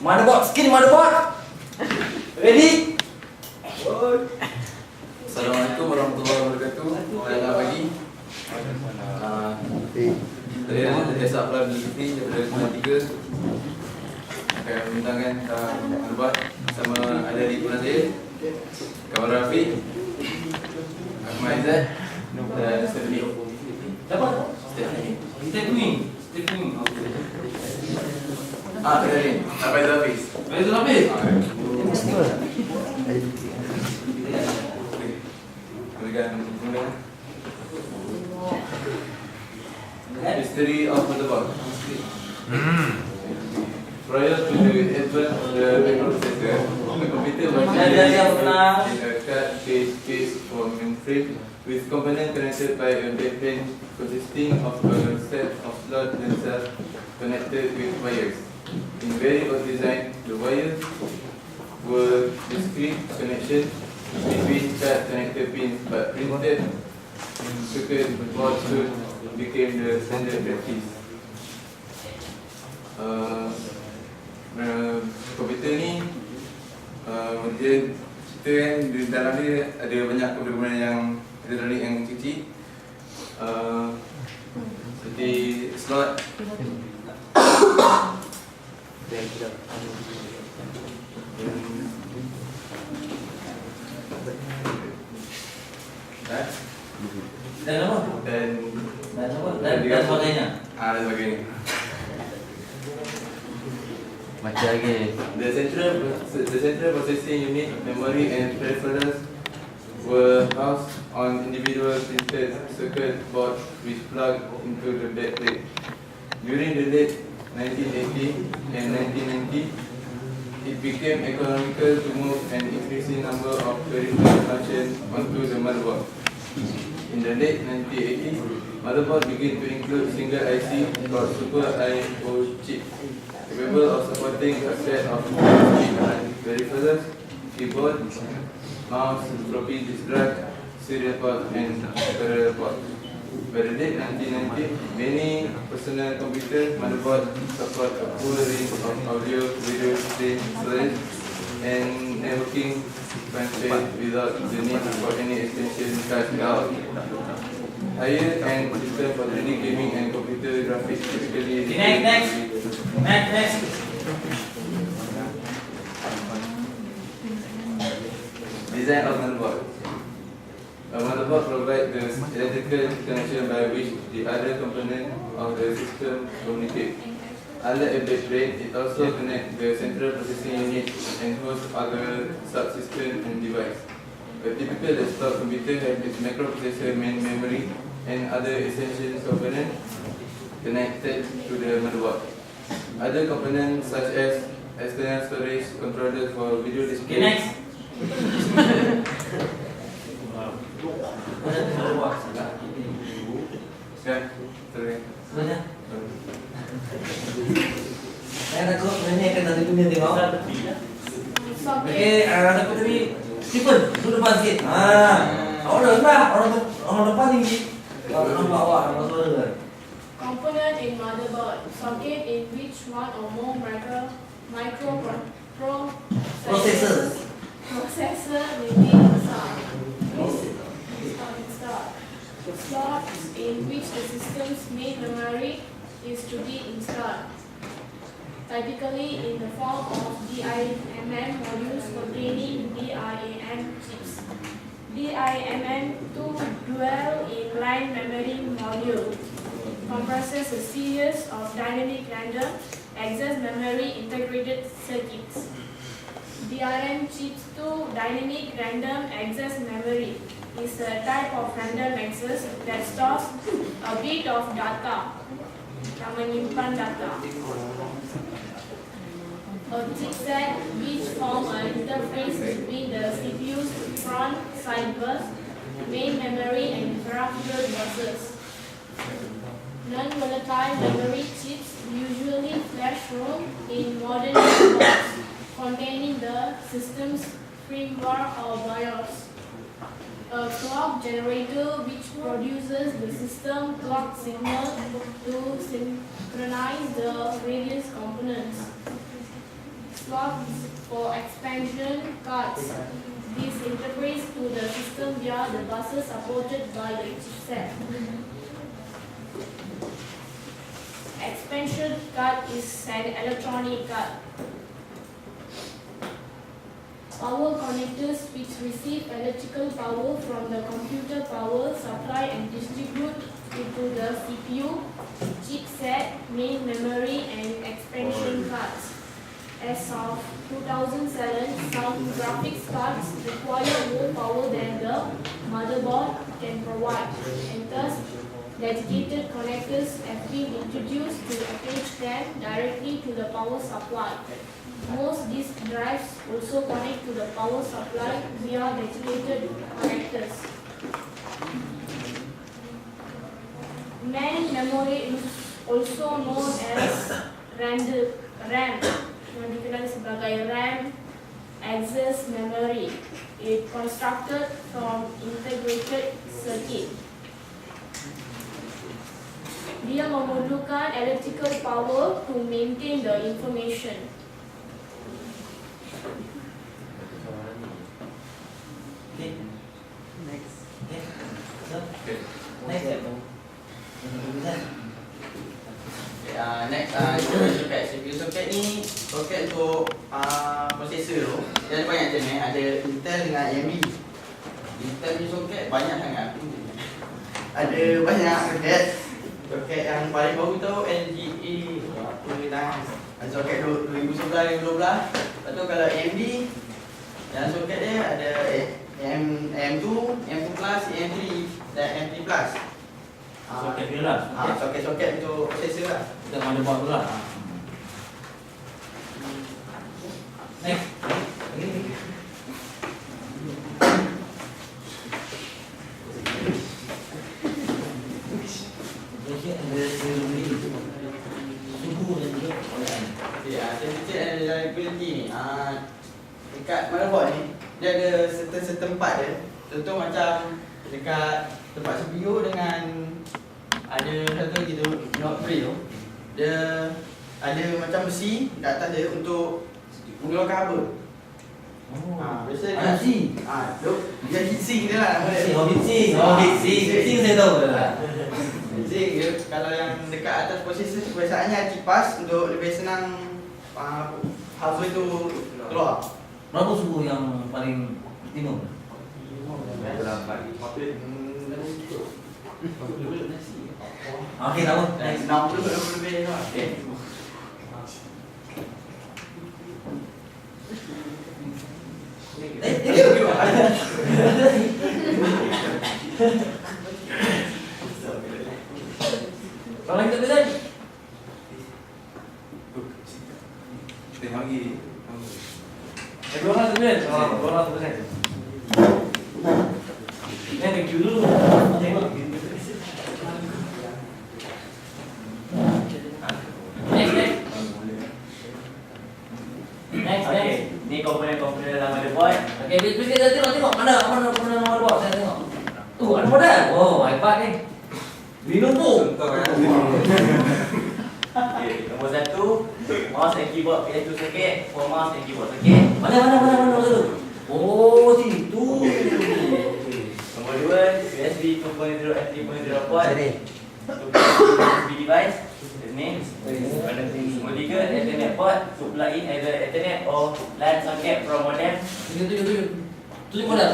Motherboard, skin motherboard. Ready? Assalamualaikum warahmatullahi wabarakatuh. Selamat pagi. Saya Jasa Aflan Zulkifli daripada Kumpulan 3 akan membentangkan motherboard bersama ada di Kumpulan saya, Kawan Rafiq, Ahmad Aizat dan Stephanie. Siapa? Stephanie. Stephanie. Stephanie. Faizal Hafiz. Faizal Hafiz. History of motherboard. Prior to the advent of the microprocessor, the computer was used in a card-based case for mainframe with components connected by a backplane consisting of a set of slot themselves connected with wires. In very old design, the wires were discrete connections between card connector pins, but printed circuit board soon became the standard practice. Komputer ni dia cerita kan di dalam dia ada banyak komponen yang elektronik yang kecil, seperti slot, dan sebagainya. Dan sebagainya. Macam lagi. The central processing unit, memory and peripherals were housed on individual printed circuit boards which plugged into the backplate. During the late 1980 and 1990, it became economical to move an increasing number of peripheral functions onto the motherboard. In the late 1980s, motherboard began to include single IC called Super I/O chip, capable of supporting a set of peripherals, keyboard, mouse, floppy disk drive, serial port, and parallel port. By the late 1990s, many personal computer motherboards support a full range of audio, video, display, storage, and networking functions without the need for any extension card out. Higher-end system for 3D gaming and computer graphics typically. Next. Design of motherboard. A motherboard provides the electrical connection by which the other components of the system communicate. Unlike a backplane, it also connects the central processing unit and hosts other subsystems and devices. A typical desktop computer has its microprocessor, main memory, and other essential components connected to the motherboard. Other components such as external storage, controllers for video display. Next. Saya takut ini akan satu dunia tengok. Okey, ada tadi Stephen, duduk depan sikit. Awak dah lah, orang depan tinggi. Nampak awak, nampak suara. Component in motherboard, socket in which one or more microprocessors may be installed. Slots in which the system's main memory is to be installed, typically in the form of DIMM modules containing DIMM chips. DIMM2 dual inline memory module comprises a series of dynamic random access memory integrated circuits. DRM chips 2 dynamic random access memory is a type of random access that stores a bit of data, yang menyimpan data. A chipset which form an interface between the CPU's front side bus, main memory, and graphical buses. Non-volatile memory chips usually flash ROM in modern boards containing the system's firmware or BIOS. A clock generator which produces the system clock signal to synchronize the various components. slots for expansion cards. This interface to the system via the buses supported by the chipset. Expansion card is an electronic card. Power connectors which receive electrical power from the computer power supply and distribute it to the CPU, chipset, main memory and expansion cards. As of 2007, some graphics cards require more power than the motherboard can provide, and thus dedicated connectors have been introduced to attach them directly to the power supply. Most disk drives also connect to the power supply via dedicated connectors. Main memory is also known as RAM, yang dikenal sebagai RAM access memory. It constructed from integrated circuit. Dia memerlukan electrical power to maintain the information. Okay. Next. Okay. So, Okay. next. Next, CPU socket. CPU socket ni soket untuk prosesor tu. Dia ada banyak jenis. Ada Intel dengan AMD. Intel ni soket banyak sangat. Ada banyak soket. Soket yang paling baru tu LGA apa ni dah. Ada soket 2011-2012. Lepas tu kalau AMD yang soket dia ada AM2, AM2 Plus, AM3 dan AM3 Plus. Soket dia lah. Soket-soket untuk prosesor lah. Kita motherboard tu lah. Next. Lagi. Jadi ada reliability. Suhu dan juga keadaan. Temperature and reliability ni dekat motherboard ni dia ada certain part dia. Contoh macam dekat tempat CPU dengan ada satu lagi tu Note 3 tu. Dia ada macam besi kat atas dia untuk mengeluarkan haba. Biasa Ada si. dia heatsink dia lah nama dia. Heatsink saya tahu lah. Heatsink dia kalau yang dekat atas prosesor kebiasaannya kipas untuk lebih senang haba tu keluar. Berapa suhu yang paling optimum? Okey, tahu. Next. 60 lebih lah. Okay. Kalau kita pesan, Tengok lagi. dua orang tu pesan. Dua orang tu pesan. Thank you dulu. Tengok. Next. Ni komponen dalam motherboard. Okey, kita tengok mana motherboard saya tengok. Ada model. Oh, iPad ni. Lenovo. Okey, nombor 1, mouse and keyboard PS2 socket, for mouse and keyboard socket. Mana tu? Oh, situ. Nombor 2, USB 2.0 and 3.0 port. USB device. Ni. Nombor 3, Ethernet port to plug in either Ethernet or LAN socket from modem. Tunjuk model.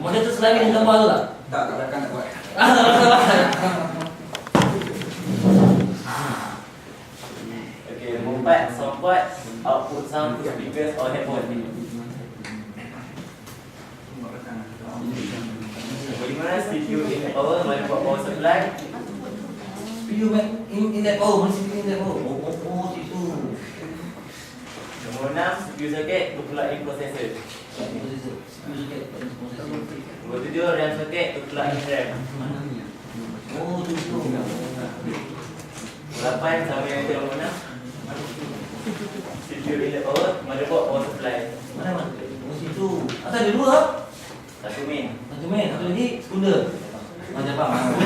Model tu selain yang gambar tu tak? Tak nak buat. Okey, nombor 4, sound port, output sound to speakers or headphone. Nombor 5, CPU input power, motherboard power supply. Video in that power, masih in that power. Oh, situ. Nombor 6, CPU socket to plug in processor. Nombor 7, RAM socket to plug in RAM. Oh, situ. Nombor 8, sama yang itu nombor 6. CPU input power, motherboard power supply. Mana? Oh, situ. Asal ada dua? Satu main. Satu main, satu lagi sekunder. Macam apa?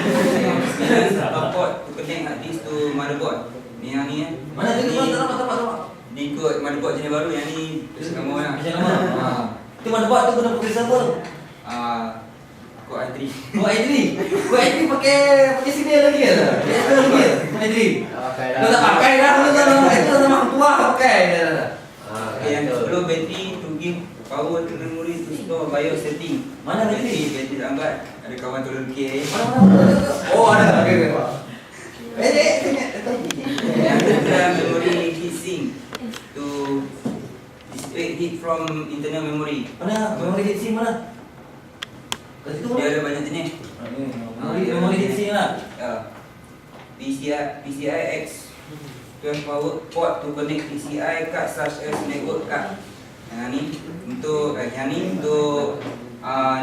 Port to connect hard disk to motherboard. Ni yang ni Mana tengok tak nampak. Ni ikut motherboard jenis baru, yang ni lama lah. Macam lama. Itu motherboard tu guna processor apa? Core i3. Core i3. Core i3 pakai sinyal lagi ke? External lagi ke? Core i3. Kau tak pakai dah. Itu sama tua pakai dah. Okay, yang sebelum bateri 2 GB power to memory to store BIOS setting. Mana bateri? Bateri lambat. Ada kawan turun K. Oh ada. Okey. Yang kedua memory heatsink to display heat from internal memory. Mana memori heatsink mana? Kat situ Dia ada banyak jenis. memori heatsink lah. PCI X 12 power port to connect PCI card such as network card. Yang ni untuk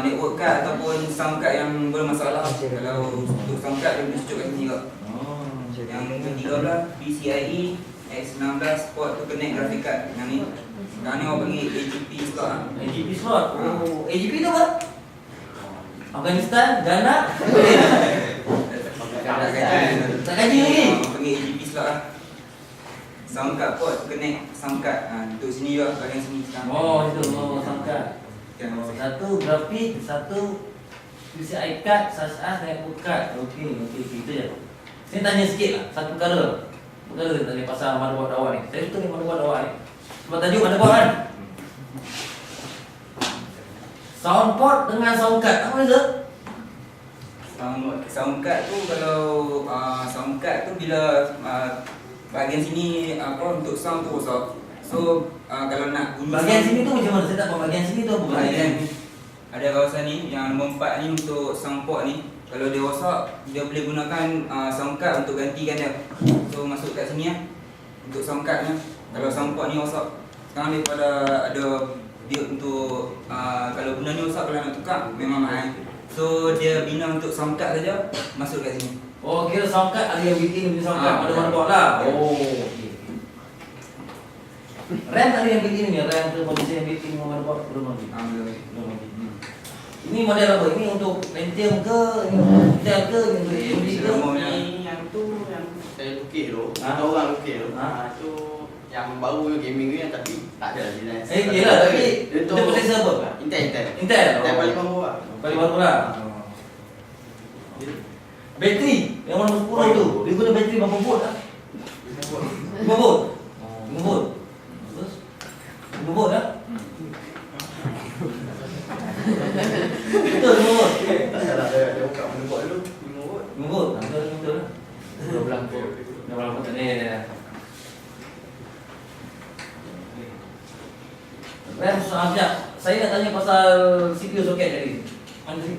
network card ataupun sound card yang bermasalah. Kalau untuk sound card dia boleh cucuk kat sini juga. Yang ketiga pula PCIe X16 port to connect graphic card. Yang ni sekarang ni orang panggil AGP slot. AGP slot. Oh, AGP tu apa? Afghanistan, Ghana. Tak kaji lagi. Orang panggil AGP slot lah. Sound card port to connect sound card. Untuk sini juga, bahagian sini sekarang. Oh, itu sangka. Satu grafik, satu PCI card, SAS network card. Okey, itu je. Saya tanya sikit lah, satu perkara saya tanya pasal motherboard awak ni. Saya betul ni motherboard awak ni. Sebab tajuk motherboard kan? Sound port dengan sound card, apa beza? Sound card tu kalau sound card tu bila bahagian sini untuk sound tu rosak. So kalau nak guna Bahagian sini tu macam mana? Saya tak faham bahagian sini tu apa bahagian? Ada kawasan ni yang nombor 4 ni untuk sound port ni. Kalau dia rosak, dia boleh gunakan sound card untuk gantikan dia. So masuk kat sini lah untuk sound card ni. Kalau sound port ni rosak, sekarang daripada ada build untuk kalau benda ni rosak, kalau nak tukar memang mahal. So dia bina untuk sound card saja, masuk kat sini. Oh, kira sound card ada yang built-in punya sound card pada motherboard lah. Oh, okey. RAM ada yang built-in ni, RAM tu macam yang built-in dengan motherboard belum lagi. Belum lagi. Ini model apa? Ini untuk Pentium ke? Ini untuk Intel ke? Ini untuk AMD ke? Ni yang tu yang saya lukis tu. Ada orang lukis tu. Tu yang baru gaming ni tapi tak ada jenis. Yelah, tapi dia processor apa? Intel. Intel paling baru lah. Paling baru lah. Bateri yang warna 10 tu, dia guna bateri berapa volt lah? 5 volt. 5 volt. Terus 5 volt lah. Betul 5 volt. Tak salah dia buka motherboard dulu 5 volt. 5 volt. Betul lah. 12 volt. 12 volt ni. RAM sekejap. Saya nak tanya pasal CPU soket tadi. Mana tadi?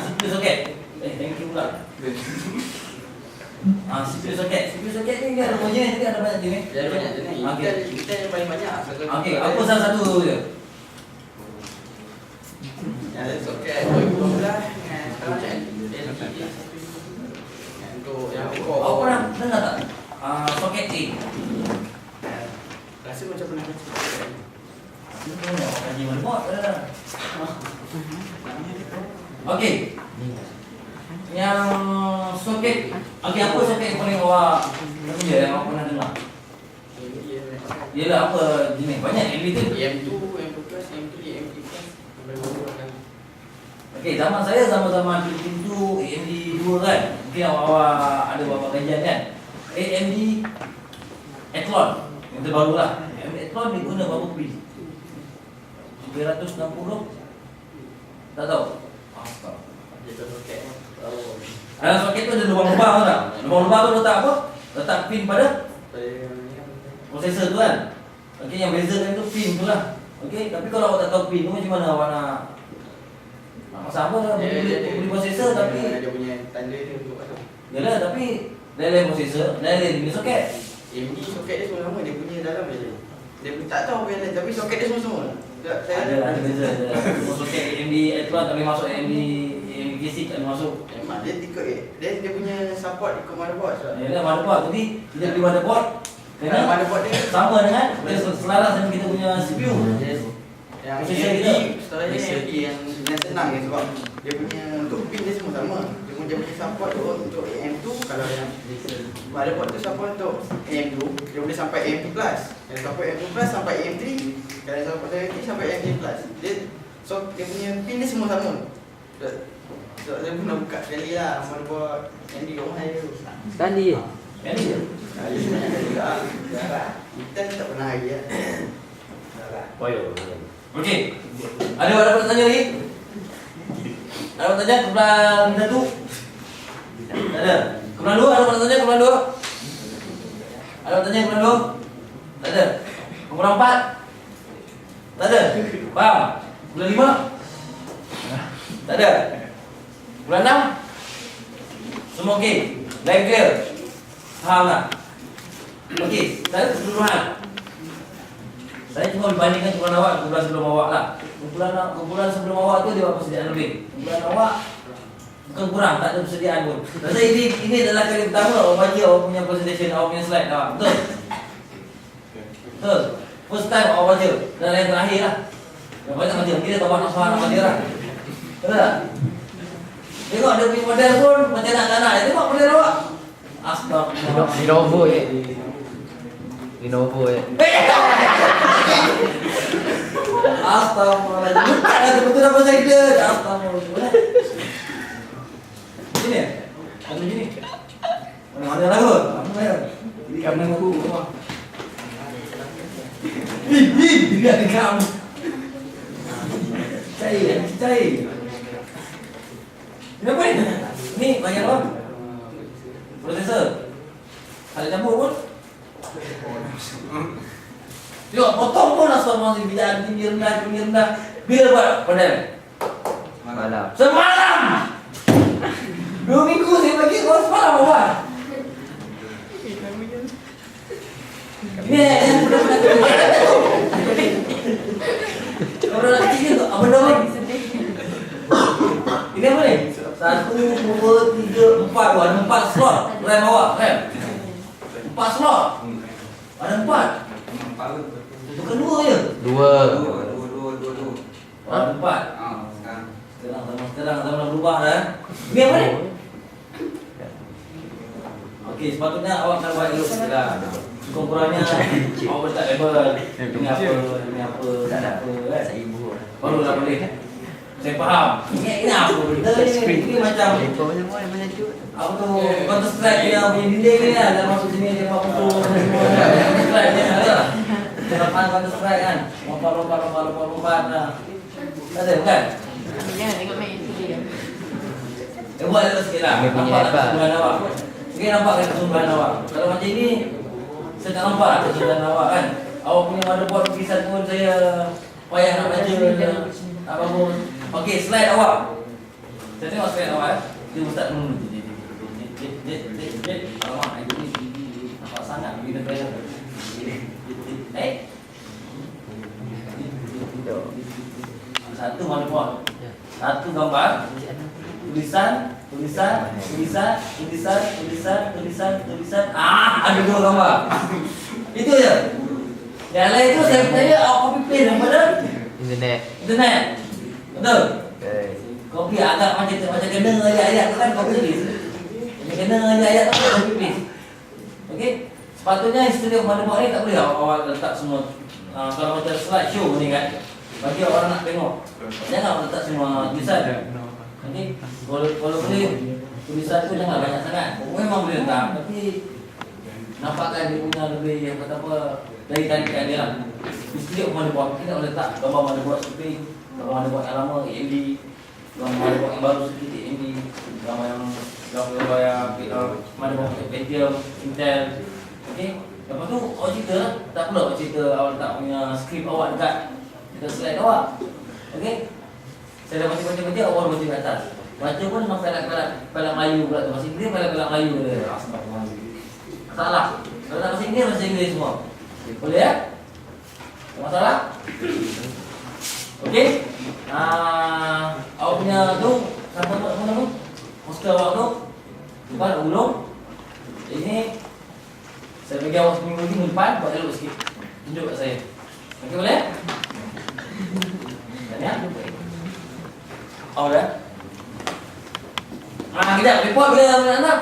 CPU soket. Thank you pula. CPU soket. CPU soket ni dia ada banyak jenis, ada banyak jenis. Dia banyak jenis. Intel yang paling banyak. Okey, apa salah satu je? Yang ada soket 2012 dengan sekarang LCD. Untuk yang core. Awak pernah dengar tak? Soket A. Rasa macam pernah baca. Kaji motherboard dah. Okey. Yang soket, okey apa soket yang paling awak yang awak pernah dengar? Ialah apa jenis? Banyak yang tu. M2, M2+, M3, M3+. Okey, zaman saya zaman-zaman pintu AMD 2 kan. Mungkin awak ada beberapa kajian kan. AMD Athlon yang terbaru lah. AMD Athlon dia guna berapa pin? 360? Tak tahu. Dia tu soket. Dalam soket tu ada lubang-lubang tak? Lubang-lubang tu letak apa? Letak pin pada prosesor tu kan. Okey, yang bezakan tu pin tu lah. Okey, tapi kalau awak tak tahu pin tu macam mana awak nak pasal apa beli prosesor tapi dia punya tanda dia untuk apa? yalah, tapi lain-lain prosesor, lain-lain punya soket. AMD soket dia semua sama, dia punya dalam je. Dia tak tahu apa yang lain, tapi soket dia semua-semua. Ada beza. Semua soket AMD Athlon tak boleh masuk AMD K6 tak boleh masuk. Memang dia ikut dia punya support ikut motherboard. Yalah, motherboard tapi kita beli motherboard Kena motherboard dia sama dengan dia selaras dengan kita punya CPU. Yes. Yang Posisi MD, kita. setelah ini MD yang senang ya, sebab dia punya untuk pin dia semua sama. Dia punya support tu untuk AM2, kalau yang ada port tu support untuk AM2, dia boleh sampai AM2 plus. Yang support AM2 plus sampai AM3, kalau support AM3 sampai AM3 plus. So dia punya pin dia semua sama. So dia pun nak buka sekali lah, motherboard MD kat rumah dia tu. Sekali je. Yang ni je. Dia sebenarnya ada juga. Intel tak pernah hari lah. Okey. Ada tanya lagi? Ada tanya kumpulan satu? Tak ada. Kumpulan dua, ada tanya kumpulan dua? Ada tanya kumpulan dua? Tak ada. Kumpulan empat? Tak ada. Faham? Kumpulan lima? Tak ada. Kumpulan enam? Semua okey. Line clear. Faham tak? Okey, saya keseluruhan. Saya cuma membandingkan kumpulan awak dengan kumpulan sebelum awak lah. Kumpulan sebelum awak tu dia buat persediaan lebih. Kumpulan awak bukan kurang, tak ada persediaan pun. Rasa ini adalah kali pertama awak baca awak punya presentation, awak punya slide awak. Betul? Betul? First time awak baca. Dan yang terakhir lah. Yang banyak baca, kita tak nak faham nak baca lah. Betul tak? Tengok dia punya model pun macam nak-nak. Tengok model awak. Astagfirullah. Lenovo je. Lenovo je. Astagfirullah. Bukan ada betul apa saya dia. Astagfirullah. Sini. Ada sini. Mana lah kot? Mana ya? Di kamera aku. Dia di kamu. Cair. Kenapa ni? Ni banyak apa? Prosesor. Ada campur pun. Tengok, potong pun astagfirullah bidang tinggi rendah. Bila buat panel? Malam. Semalam. 2 minggu saya bagi kau semalam buat. Ini yang benar-benar kalau nak kecil tu, apa nama? Ini apa ni? 1, 2, 3, 4. Ada 4 slot RAM awak, RAM. 4 slot. Ada 4. Bukan 2 je. 2. Ada 4. Sekarang dah berubah dah. Ini apa ni? Okey, sepatutnya awak akan buat elok sikit lah. Kurang-kurangnya awak letak label. Ini apa, tak ada apa kan? Baru dah boleh. Saya faham. Ini apa benda ni? Ini macam apa tu, Counter Strike yang punya dinding ni lah. Dalam masuk sini dia buat foto semua. Counter Strike ni ada. Depan Counter Strike kan. Lompat lah. Tak ada bukan? Jangan tengok main itu dia. Buat elok sikit lah. Dia punya Nampak tak apa? kesungguhan awak? Mungkin nampak kan kesungguhan awak. Kalau macam ni, saya tak nampak lah kesungguhan awak kan. Awak punya motherboard lukisan pun saya payah nak baca apa pun. Okey, slide awak. Saya tengok slide awak. Dia ustaz alamak, ini nampak sangat bila bayar. Satu motherboard. Satu gambar. Tulisan. Ada 2 gambar. Itu je. Yang lain tu saya percaya awak copy paste daripada Internet. Betul? Okay. Copy agak macam kena ayat-ayat tu kan copy paste. Kena ayat-ayat tu copy paste. Okey? Sepatutnya studio motherboard ni tak boleh awak letak semua kalau macam slide show ni kan. Bagi orang nak tengok. Jangan awak letak semua tulisan. Okey? Kalau boleh tulisan tu jangan banyak sangat. Memang boleh letak tapi nampakkan dia punya lebih yang kata apa dari tarikan dia lah. Studio motherboard kita boleh letak gambar motherboard seperti gambar motherboard yang lama AMD, gambar motherboard yang baru sedikit AMD, gambar yang motherboard Pentium, Intel. Okey. Lepas tu awak cerita lah. Tak perlu awak cerita awak letak punya skrip awak dekat slide awak. Okey. Saya dah baca awak baca kat atas. Baca pun memang pelak Melayu pula tu. Bahasa Inggeris pelak Melayu dia. Astagfirullah. Salah. Kalau nak bahasa Inggeris semua. Boleh ya? Tak masalah? Okey. Awak punya tu apa nama? Poster awak tu bukan ulung. Ini saya bagi awak seminggu depan buat elok sikit. Tunjuk kat saya. Okey boleh? Ya. Oh dah. Kita report bila anak-anak.